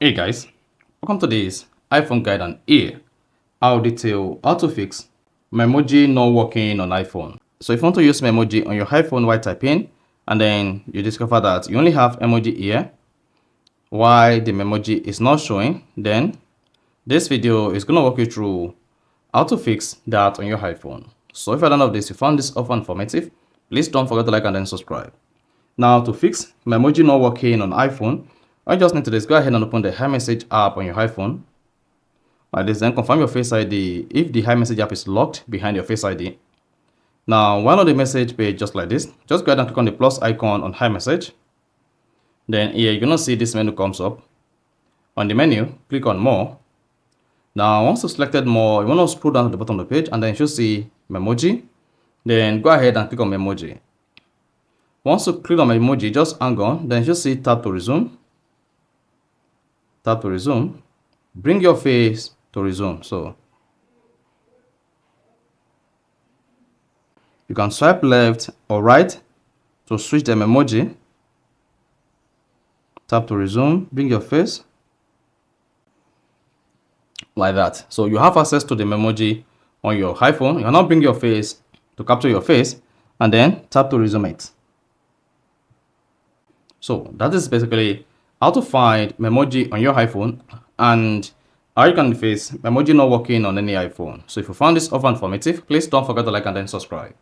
Hey guys, welcome to this iPhone guide, and here I'll detail how to fix Memoji not working on iPhone. So if you want to use Memoji on your iPhone while typing and then you discover that you only have emoji here while the Memoji is not showing, then this video is going to walk you through how to fix that on your iPhone. So if you're done of this, you found this often informative, please don't forget to like and then subscribe. Now to fix Memoji not working on iPhone, all you just need to do is go ahead and open the iMessage app on your iPhone. Like this, then confirm your Face ID if the iMessage app is locked behind your Face ID. Now, while on the message page just like this, just go ahead and click on the plus icon on iMessage. Then here you're gonna see this menu comes up. On the menu, click on More. Now, once you've selected More, you want to scroll down to the bottom of the page and then you should see Memoji. Then go ahead and click on Memoji. Once you click on Memoji, just hang on. Then you should see Tap to Resume. Tap to resume. Bring your face to resume. So you can swipe left or right to switch the emoji. Tap to resume. Bring your face like that. So you have access to the Memoji on your iPhone. You cannot bring your face to capture your face and then tap to resume it. So that is basically how to find Memoji on your iPhone and how you can face Memoji not working on any iPhone. So if you found this often informative, please don't forget to like and then subscribe.